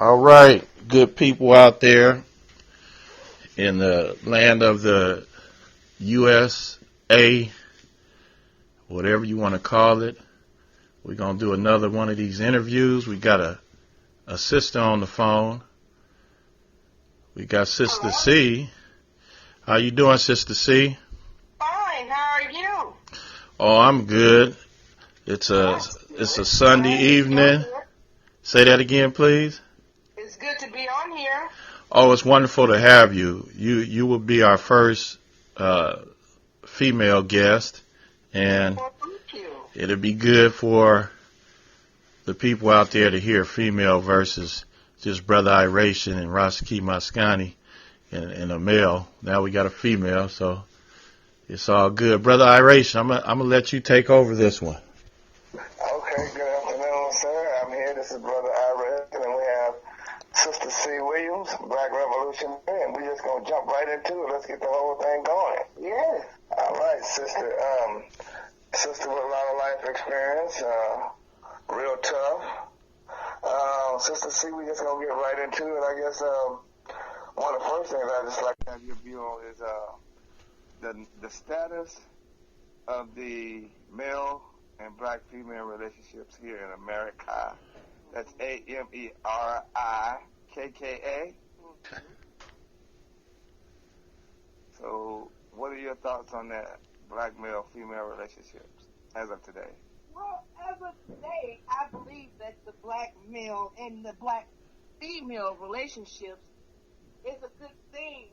All right, good people out there in the land of the USA, whatever you want to call it. We're going to do another one of these interviews. We got a sister on the phone. We got Sister C. How you doing, Sister C? Fine. How are you? Oh, I'm good. It's a Sunday evening. Say that again, please. It's good to be on here. Oh, it's wonderful to have you. You will be our first female guest, and Well, thank you. it'll be good for the people out there to hear female versus just Brother Iration and Rasaki Maskani and a male. Now we got a female, so it's all good. Brother Iration, I'm gonna let you take over this one. Okay, good afternoon, sir. I'm here. This is Brother Iration, and we have Sister C. Williams, Black Revolutionary, and we're just going to jump right into it. Let's get the whole thing going. Yes. All right, sister. Sister with a lot of life experience, real tough. Sister C, we just going to get right into it. I guess one of the first things I just like to have your view on is the status of the male and black-female relationships here in America. That's Amerikka. So, what are your thoughts on that black male-female relationships as of today? Well, as of today, I believe that the black male and the black female relationships is a good thing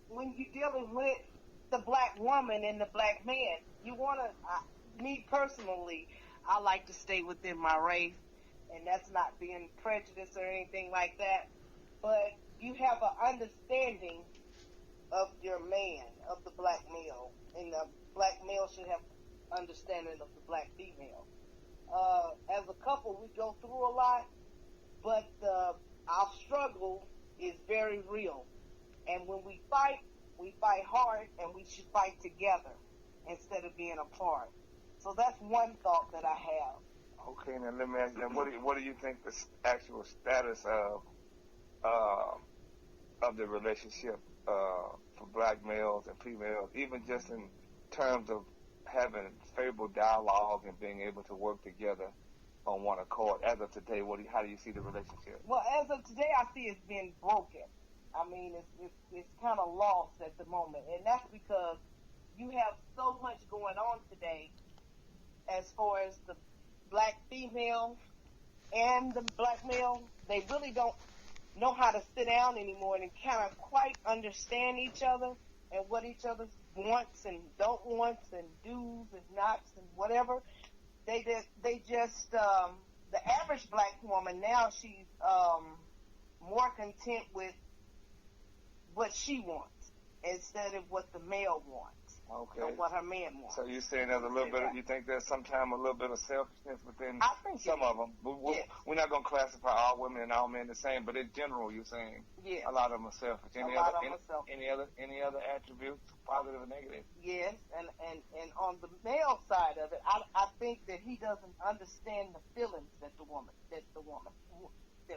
when you're dealing with the black woman and the black man. You want to, me personally, I like to stay within my race. And that's not being prejudiced or anything like that. But you have an understanding of your man, of the black male. And the black male should have understanding of the black female. As a couple, we go through a lot, but our struggle is very real. And when we fight hard, and we should fight together instead of being apart. So that's one thought that I have. Okay, now let me ask you, what do you think the actual status of the relationship for black males and females, even just in terms of having favorable dialogue and being able to work together on one accord? As of today, how do you see the relationship? Well, as of today, I see it's been broken. I mean, it's kind of lost at the moment, and that's because you have so much going on today as far as the black female and the black male. They really don't know how to sit down anymore and kind of quite understand each other and what each other wants and don't wants and do's and nots and whatever. They just the average black woman now, she's more content with what she wants instead of what the male wants. Okay. Or what her man wants. So you're saying there's a little bit. You think there's sometimes a little bit of selfishness within some of them. We're not going to classify all women and all men the same, but in general, you're saying a lot of them are selfish. Any other attributes, positive or negative? Yes, and on the male side of it, I think that he doesn't understand the feelings that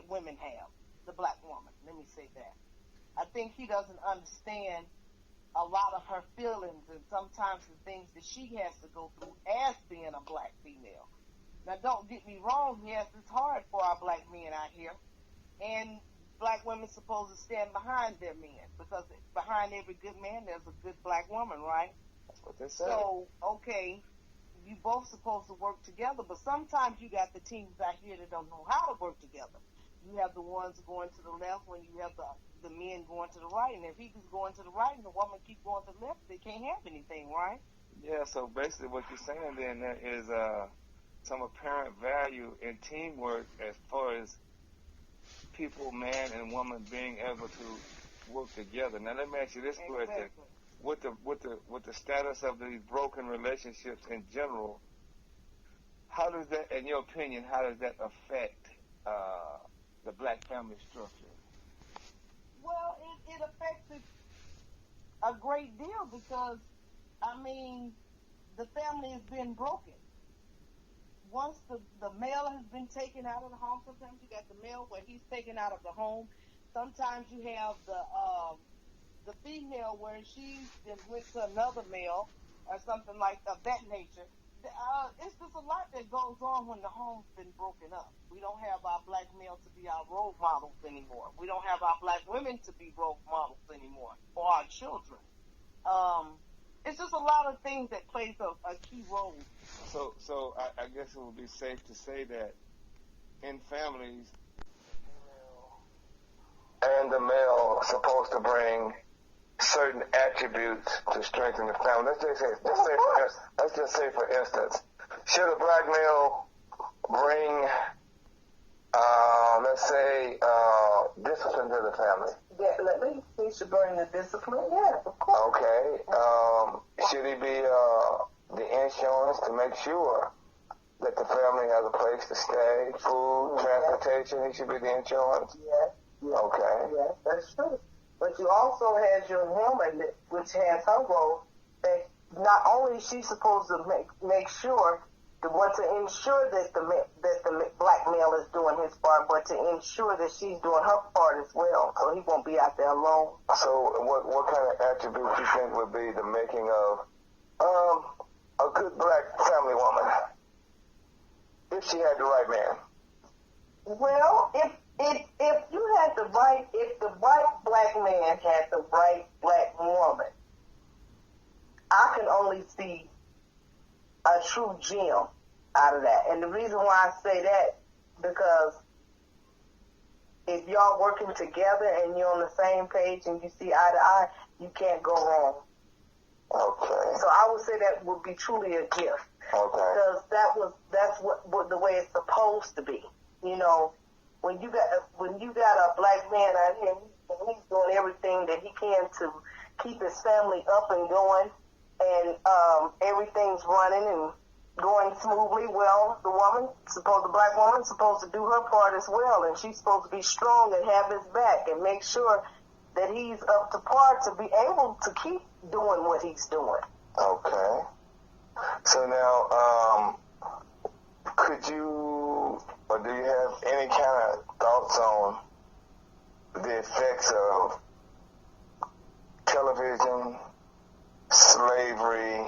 women have. The black woman. Let me say that. I think he doesn't understand a lot of her feelings and sometimes the things that she has to go through as being a black female. Now, don't get me wrong. Yes, it's hard for our black men out here. And black women supposed to stand behind their men because behind every good man, there's a good black woman, right? That's what they say. So, okay, you both supposed to work together, but sometimes you got the teams out here that don't know how to work together. You have the ones going to the left when you have the men going to the right. And if he keeps going to the right and the woman keeps going to the left, they can't have anything, right? Yeah, so basically what you're saying then there is some apparent value in teamwork as far as people, man and woman, being able to work together. Now let me ask you this question. With the status of these broken relationships in general, how does that, in your opinion, how does that affect the black family structure? Well, it affects it a great deal because, I mean, the family has been broken. Once the male has been taken out of the home. Sometimes you got the male where he's taken out of the home. Sometimes you have the female where she's just went to another male or something like of that nature. It's just a lot that goes on when the home's been broken up. We don't have our black males to be our role models anymore. We don't have our black women to be role models anymore for our children. It's just a lot of things that plays a key role. So I guess it would be safe to say that in families, and the male are supposed to bring certain attributes to strengthen the family. Let's just say for instance, should a black male bring, let's say, discipline to the family? Definitely. He should bring the discipline, yes, of course. Okay. Should he be the insurance to make sure that the family has a place to stay, food, transportation? He should be the insurance? Yes. Okay. Yes, that's true. But you also have your woman, which has her role, that not only is she supposed to make sure to want to ensure that the black male is doing his part, but to ensure that she's doing her part as well, so he won't be out there alone. So what kind of attributes you think would be the making of a good black family woman if she had the right man? Well, if you had the right, if the white black man had the right black woman, I can only see a true gem out of that. And the reason why I say that, because if y'all working together and you're on the same page and you see eye to eye, you can't go wrong. Okay. So I would say that would be truly a gift. Okay. Because that's what the way it's supposed to be. You know, when you got a black man out here, he's doing everything that he can to keep his family up and going, and everything's running and going smoothly. Well, the black woman's supposed to do her part as well, and she's supposed to be strong and have his back and make sure that he's up to par to be able to keep doing what he's doing. Okay. So now, could you, or do you have any kind of thoughts on the effects of television, slavery,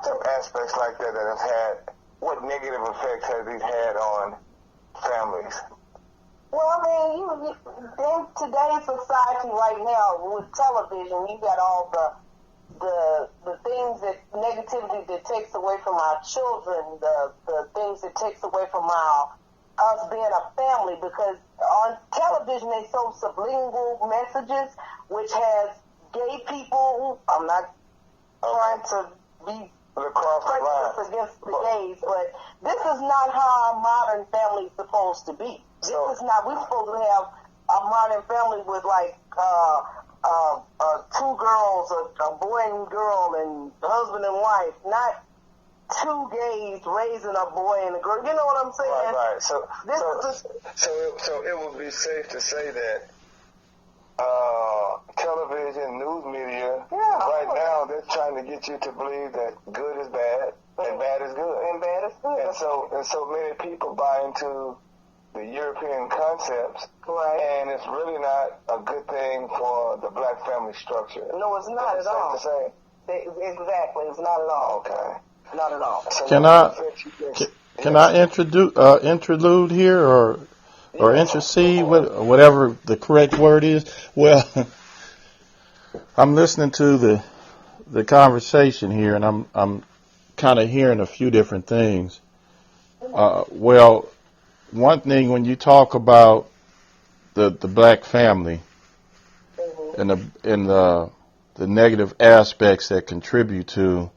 some aspects like that have had, what negative effects has these had on families? Well, I mean, in today's society right now, with television, you got all the things that negativity that takes away from our children, the things that takes away from us being a family, because on television they show subliminal messages which has gay people. I'm not trying to be prejudiced against the gays, but this is not how our modern family is supposed to be. This is not. We're supposed to have a modern family with like two girls, a boy and girl, and husband and wife, not two gays raising a boy and a girl. You know what I'm saying? Right. So it would be safe to say that television, news media, right now they're trying to get you to believe that good is bad and bad is good. And bad is good. And so many people buy into the European concepts, right? And it's really not a good thing for the black family structure. No, it's not at all. Safe to say? Exactly, it's not at all. Okay. Not at all. So can I interlude here or intercede, whatever the correct word is? Well, I'm listening to the conversation here, and I'm kind of hearing a few different things. Well, one thing, when you talk about the black family and the negative aspects that contribute to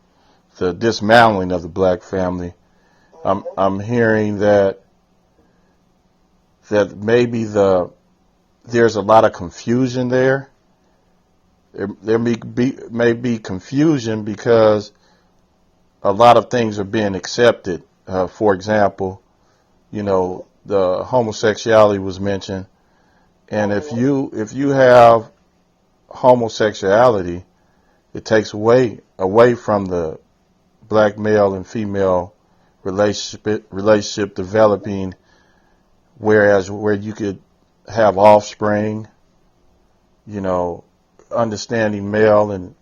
the dismantling of the black family, I'm hearing that maybe there's a lot of confusion there. There may be confusion because a lot of things are being accepted. For example, the homosexuality was mentioned, and if you have homosexuality, it takes away from the black male and female relationship developing, whereas where you could have offspring, you know, understanding male and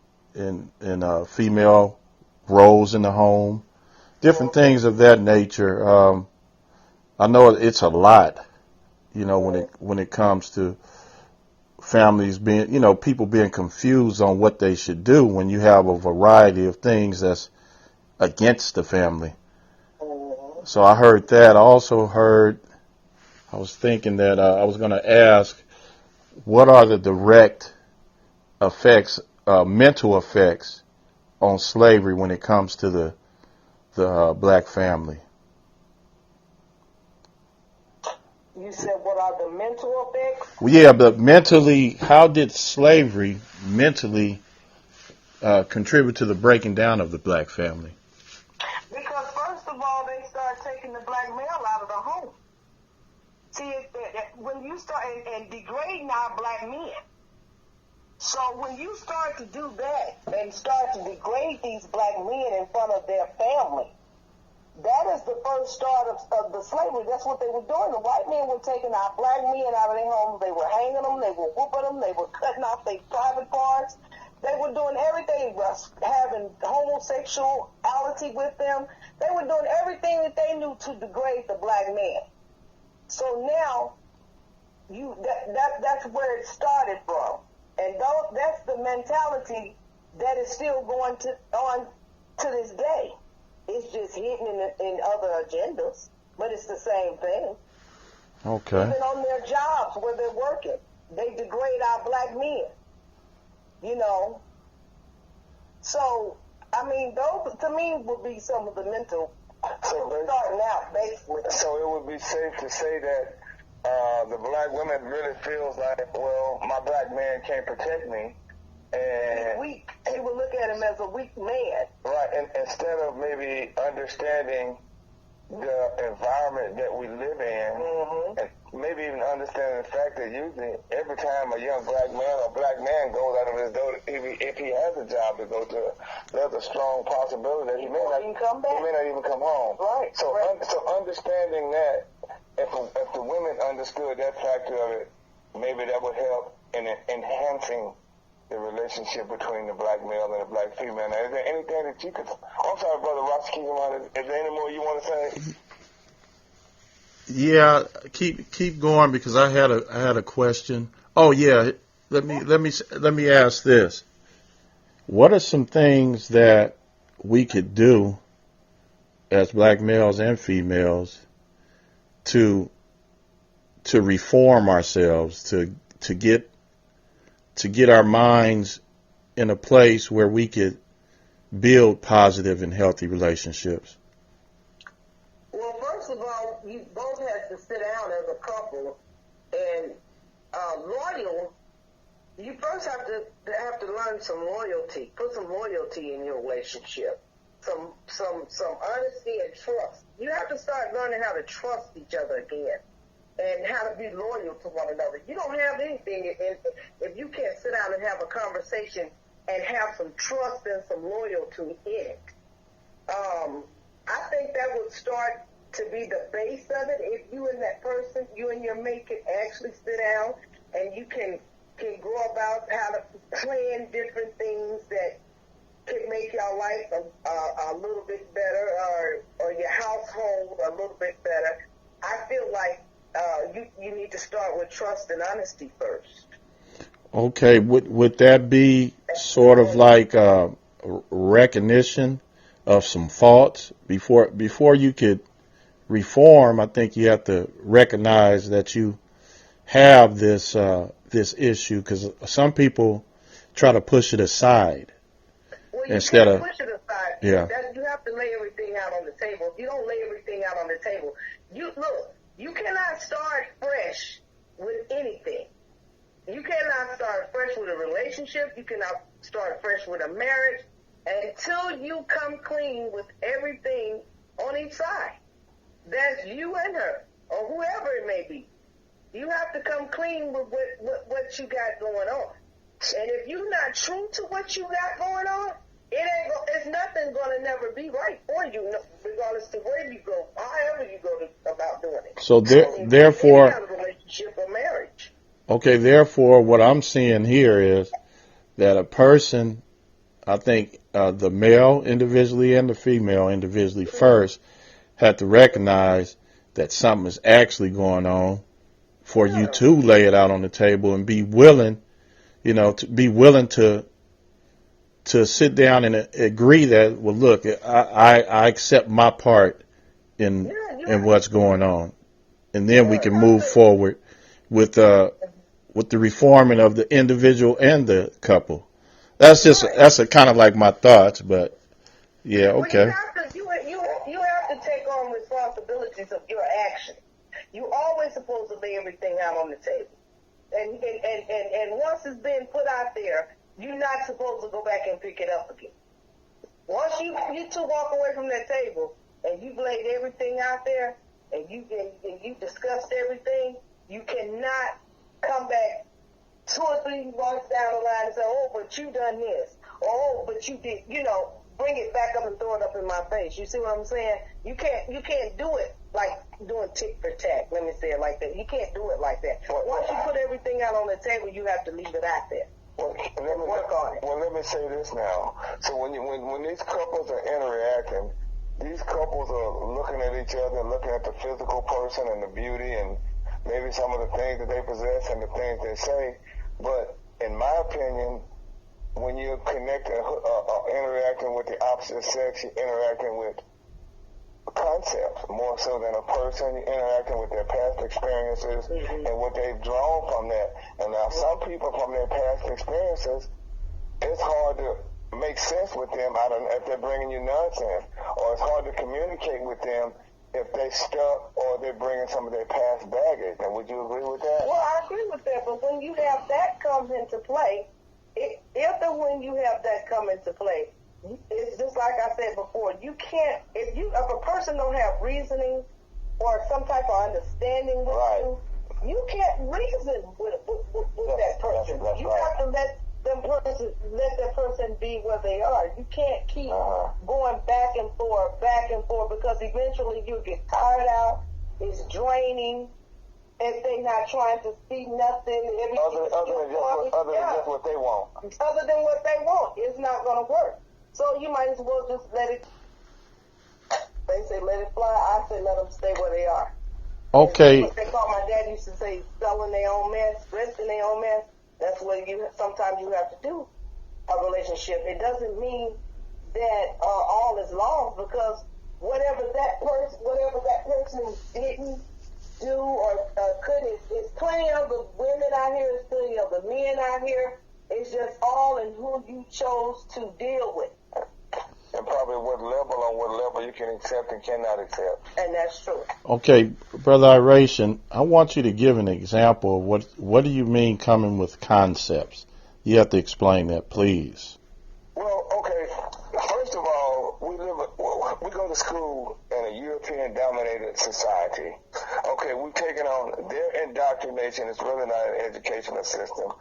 female roles in the home, different things of that nature. I know it's a lot, you know, when it comes to families being, you know, people being confused on what they should do when you have a variety of things that's against the family. So I heard that. I also heard, I was thinking that I was going to ask, what are the direct effects, mental effects on slavery when it comes to the black family? You said, what are the mental effects? Well, yeah, but mentally, how did slavery mentally contribute to the breaking down of the black family? Because first of all, they start taking the black male out of the home. See, when you start and degrading our black men. So when you start to do that and start to degrade these black men in front of their family, that is the first start of the slavery. That's what they were doing. The white men were taking our black men out of their homes. They were hanging them. They were whooping them. They were cutting off their private parts. They were doing everything. They were having homosexuality with them. They were doing everything that they knew to degrade the black man. So now, that's where it started from. And that's the mentality that is still going on to this day. It's just hidden in other agendas, but it's the same thing. Okay. Even on their jobs where they're working, they degrade our black men. You know. So, I mean, those to me would be some of the mental. Starting out, basically. So it would be safe to say that the black woman really feels like, well, my black man can't protect me. And weak. They would look at him as a weak man. Right, and instead of maybe understanding the environment that we live in, and maybe even understanding the fact that usually every time a young black man or black man goes out of his door, if he has a job to go to, there's a strong possibility that he may not even come home. Right. So understanding that, if the women understood that factor of it, maybe that would help in enhancing the relationship between the black male and the black female. Now, is there anything that you could... I'm sorry, Brother Ross, keep in mind, is there any more you want to say? Yeah, keep going, because I had a question. Oh yeah, let me ask this. What are some things that we could do as black males and females to reform ourselves, to get our minds in a place where we could build positive and healthy relationships? Well, first of all, you both have to sit down as a couple and loyal. You first have to learn some loyalty. Put some loyalty in your relationship. Some honesty and trust. You have to start learning how to trust each other again, and how to be loyal to one another. You don't have anything if you can't sit down and have a conversation and have some trust and some loyalty in it. I think that would start to be the base of it. If you and that person, you and your mate can actually sit down and you can go about how to plan different things that can make your life a little bit better, or your household a little bit better. I feel like you need to start with trust and honesty first. Okay, would that be sort of like a recognition of some faults before you could reform? I think you have to recognize that you have this issue, because some people try to push it aside. Well, you instead can't of push it aside. Yeah. You have to lay everything out on the table. If you don't lay everything out on the table, you cannot start fresh with anything. You cannot start fresh with a relationship. You cannot start fresh with a marriage until you come clean with everything on each side. That's you and her, or whoever it may be. You have to come clean with what you got going on. And if you're not true to what you got going on, It's nothing going to never be right for you, regardless to where you go, however you go about doing it. So therefore, any kind of relationship or marriage. Okay, therefore, what I'm seeing here is that a person, I think the male individually and the female individually first had to recognize that something is actually going on for you to lay it out on the table and be willing, to be willing to sit down and agree that, well, look, I accept my part in what's going on, and then we can move forward with the reforming of the individual and the couple. That's a kind of like my thoughts, but yeah, okay. Well, you have to take on responsibilities of your actions. You always supposed to lay everything out on the table, and once it's been put out there, you're not supposed to go back and pick it up again. Once you two walk away from that table and you've laid everything out there and you discussed everything, you cannot come back 2 or 3 months down the line and say, oh, but you done this. Oh, but you did, bring it back up and throw it up in my face. You see what I'm saying? You can't do it like doing tick for tack. Let me say it like that. You can't do it like that. Once you put everything out on the table, you have to leave it out there. Work on it. Well, let me say this now. So when these couples are interacting, these couples are looking at each other, looking at the physical person and the beauty and maybe some of the things that they possess and the things they say. But in my opinion, when you're connecting, interacting with the opposite sex, you're interacting with concepts more so than a person. You're interacting with their past experiences and what they've drawn from that. And now some people from their past experiences, it's hard to make sense with them if they're bringing you nonsense, or it's hard to communicate with them if they stuck or they're bringing some of their past baggage. And would you agree with that? Well, I agree with that, but when you have that comes into play, if and when you have that come into play, it's just like I said before, you can't, if a person don't have reasoning or some type of understanding with you can't reason with that person. You have to let that person be where they are. You can't keep going back and forth, because eventually you get tired out. It's draining. If they're not trying to see nothing, other than just what they want. Other than what they want, it's not going to work. So you might as well just let it. They say let it fly. I say let them stay where they are. Okay. What they call, my dad used to say, selling their own mess, resting their own mess. That's what sometimes you have to do a relationship. It doesn't mean that all is lost, because whatever that person didn't do or couldn't, it's plenty of the women out here, it's plenty of the men out here. It's just all in who you chose to deal with. And probably what level you can accept and cannot accept. And that's true. Okay, Brother Iration, I want you to give an example of what do you mean coming with concepts? You have to explain that, please. Well, okay, first of all, we go to school in a European-dominated society. Okay, we've taken on their indoctrination. It's really not an educational system.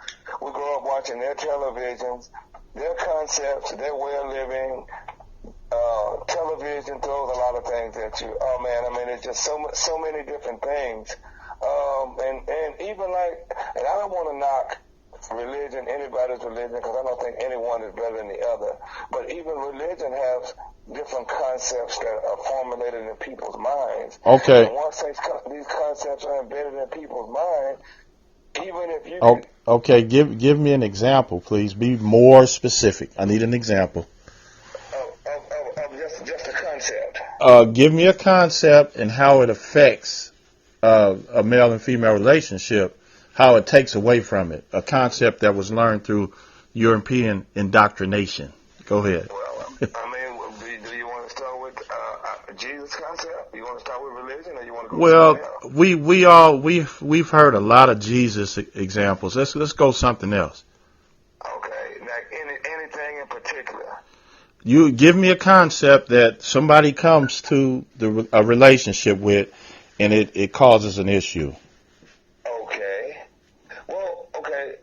We grow up watching their televisions, their concepts, their way of living. Television throws a lot of things at you. Oh man, I mean, it's just so many different things. And even and I don't want to knock religion, anybody's religion, because I don't think anyone is better than the other. But even religion has different concepts that are formulated in people's minds. Okay. And once these concepts are embedded in people's mind, even if you okay, give me an example, please. Be more specific. I need an example. Of just a concept. Give me a concept and how it affects a male and female relationship, how it takes away from it. A concept that was learned through European indoctrination. Go ahead. Well, I mean, do you want to start with Jesus concept? You want to start with religion, or you want to go we've heard a lot of Jesus examples. Let's go something else. Okay, like anything in particular. You give me a concept that somebody comes to a relationship with, and it causes an issue. Okay. Well, okay.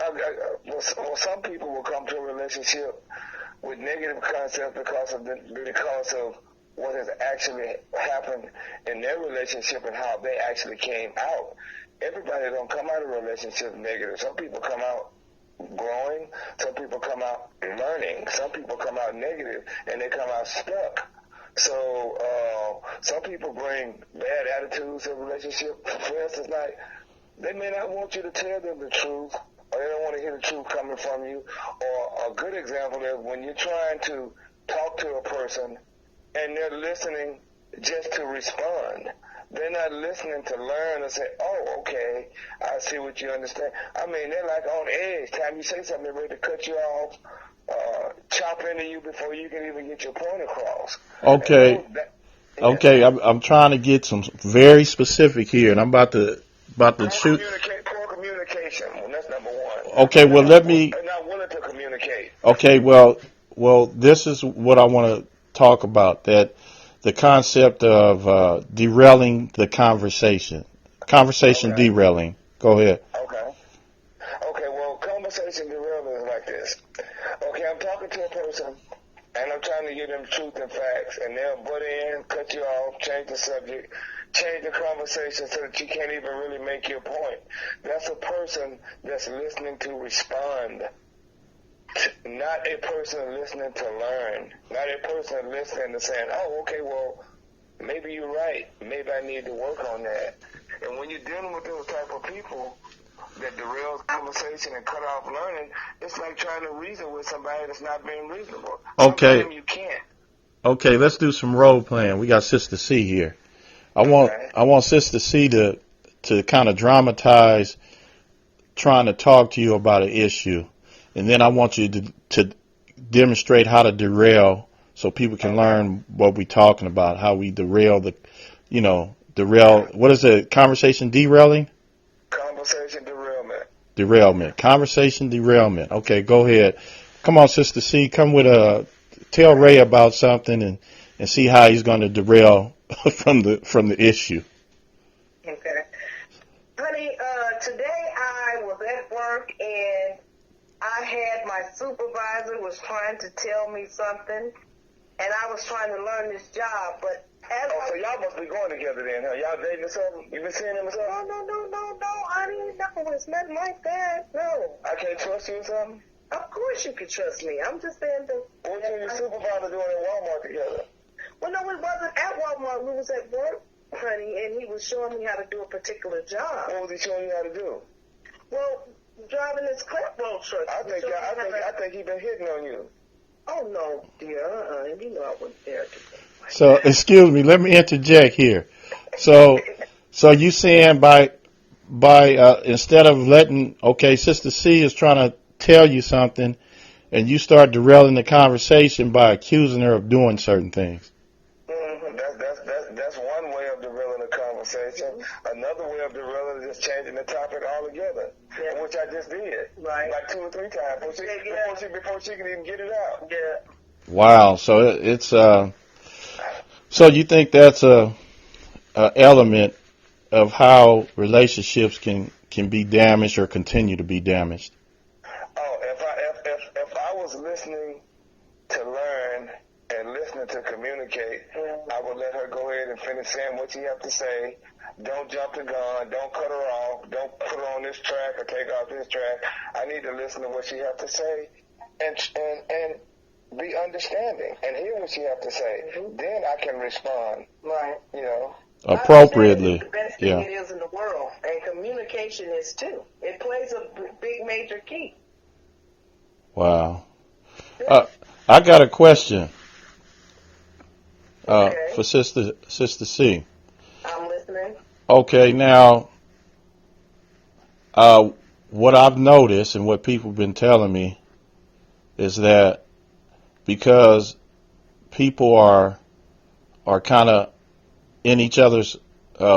Well, some people will come to a relationship with negative concepts because of what has actually happened in their relationship and how they actually came out. Everybody don't come out of a relationship negative. Some people come out growing. Some people come out learning. Some people come out negative and they come out stuck. So some people bring bad attitudes in a relationship. For instance, like they may not want you to tell them the truth, or they don't want to hear the truth coming from you. Or a good example is when you're trying to talk to a person and they're listening just to respond. They're not listening to learn and say, oh, okay, I see what you understand. I mean, they're like on edge. Time you say something, they're ready to cut you off, chop into you before you can even get your point across. Okay. Okay, I'm trying to get some very specific here, and I'm about to shoot. Poor communication. Well, that's number one. Okay, well, let me. They're not willing to communicate. Okay, well, this is what I want to talk about, that the concept of derailing the conversation. Conversation Okay. derailing. Go ahead. Okay. Okay, well, conversation derailing is like this. Okay, I'm talking to a person, and I'm trying to give them truth and facts, and they'll butt in, cut you off, change the subject, change the conversation so that you can't even really make your point. That's a person that's listening to respond. Not a person listening to learn. Not a person listening to saying, oh, okay, well, maybe you're right. Maybe I need to work on that. And when you're dealing with those type of people that derail conversation and cut off learning, it's like trying to reason with somebody that's not being reasonable. Okay. Sometimes you can't. Okay, let's do some role playing. We got Sister C here. I want Sister C to kind of dramatize trying to talk to you about an issue. And then I want you to demonstrate how to derail so people can learn what we're talking about, how we derail what is it, conversation derailing? Conversation derailment. Derailment. Conversation derailment. Okay, go ahead. Come on, Sister C, tell Ray about something and see how he's going to derail from the issue. Okay. Honey, today I was at work and I had my supervisor was trying to tell me something, and I was trying to learn this job, but so y'all must be going together then, huh? Y'all dating or something? You been seeing him or something? No, honey, no, it's nothing like that, no. I can't trust you or something? Of course you can trust me. I'm just saying that. What you and your supervisor doing at Walmart together? Well, no, it wasn't at Walmart. We was at work, honey, and he was showing me how to do a particular job. What was he showing you how to do? Well, driving this clapboard truck. I think he been hitting on you. Oh, no, dear. You know I wasn't there today. So, excuse me, let me interject here. So you saying by instead of Sister C is trying to tell you something, and you start derailing the conversation by accusing her of doing certain things. Mm-hmm. That's one way of derailing the conversation. Another way of derailing is just changing the topic altogether, which I just did, like 2 or 3 times before she can even get it out. Yeah. Wow. So it's so you think that's a element of how relationships can be damaged or continue to be damaged? Oh, if I was listening to learn and listening to communicate, I would let her go ahead and finish saying what she has to say. Don't jump the gun. Don't cut her off. Don't put her on this track or take off this track. I need to listen to what she has to say and be understanding and hear what she has to say. Mm-hmm. Then I can respond. Right. Appropriately. The best thing it is in the world, and communication is too. It plays a big major key. Wow. I got a question for Sister C. I'm listening. Okay, now, what I've noticed and what people have been telling me is that because people are kind of in each other's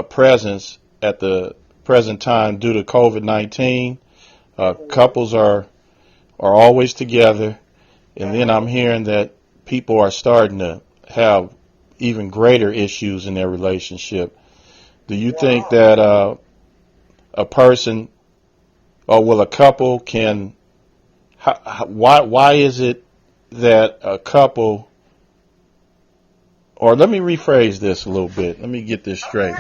presence at the present time due to COVID-19, couples are always together, and then I'm hearing that people are starting to have even greater issues in their relationship. Do you think that a person, or a couple can? Why is it that a couple, or let me rephrase this a little bit. Let me get this straight.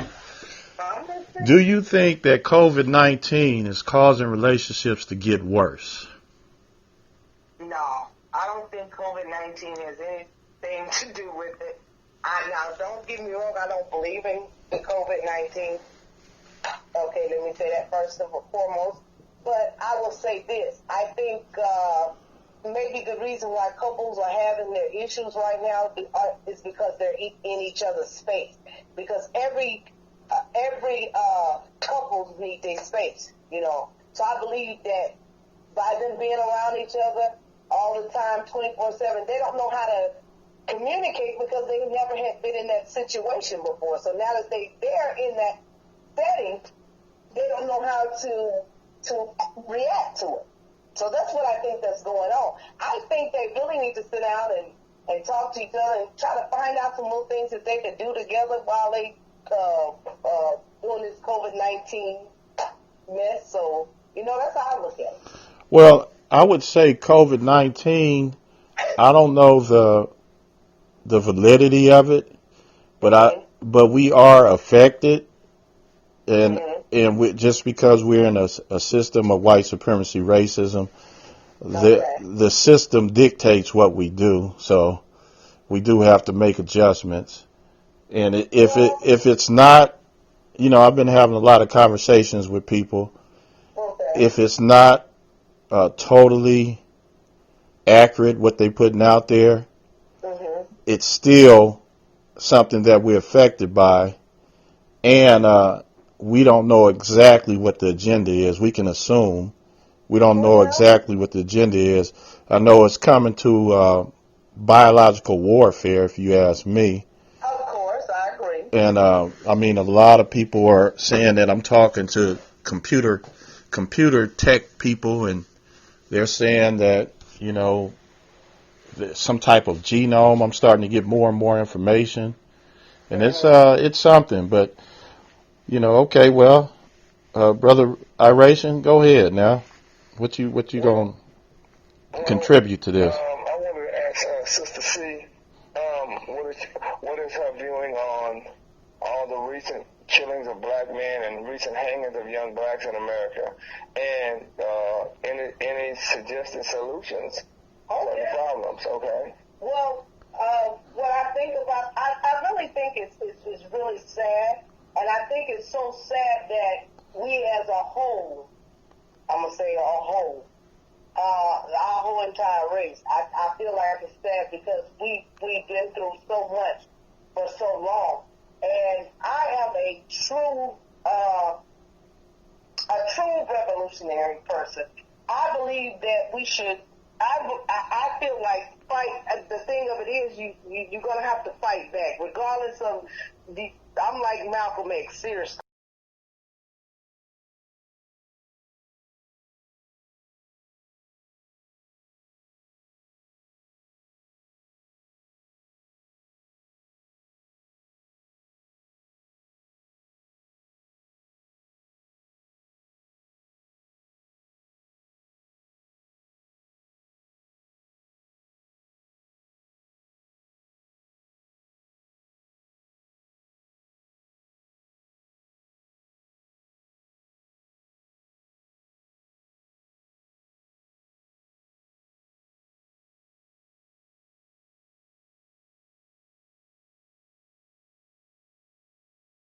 Do you think that COVID-19 is causing relationships to get worse? No, I don't think COVID-19 has anything to do with it. Now, don't get me wrong, I don't believe in the COVID-19. Okay, let me say that first and foremost. But I will say this. I think maybe the reason why couples are having their issues right now is because they're in each other's space. Because every couple needs their space, you know. So I believe that by them being around each other all the time, 24/7, they don't know how to communicate because they never had been in that situation before. So now that they're in that setting, they don't know how to react to it. So that's what I think that's going on. I think they really need to sit down and talk to each other and try to find out some more things that they can do together while they doing this COVID-19 mess. So, you know, that's how I look at it. Well, I would say COVID-19, I don't know the validity of it, but we are affected, and just because we're in a system of white supremacy racism, the system dictates what we do. So we do have to make adjustments. And if it's not, you know, I've been having a lot of conversations with people. If it's not totally accurate what they're putting out there, it's still something that we're affected by, and we don't know exactly what the agenda is. We can assume. We don't know exactly what the agenda is. I know it's coming to biological warfare, if you ask me. Of course, I agree. And I mean, a lot of people are saying that I'm talking to computer tech people, and they're saying that, you know, some type of genome. I'm starting to get more and more information, and it's something. But you know, okay, well, brother Iration, go ahead now. What you gonna contribute to this? I wanted to ask Sister C, what is her viewing on all the recent killings of black men and recent hangings of young blacks in America, and any suggested solutions for the problems? Okay. Well, what I think about, I really think it's really sad, and I think it's so sad that we as a whole, I'm going to say a whole, our whole entire race, I feel like it's sad because we've been through so much for so long. And I am a true revolutionary person. I believe that we should, I feel like fight, the thing of it is you're going to have to fight back, regardless of I'm like Malcolm X, seriously.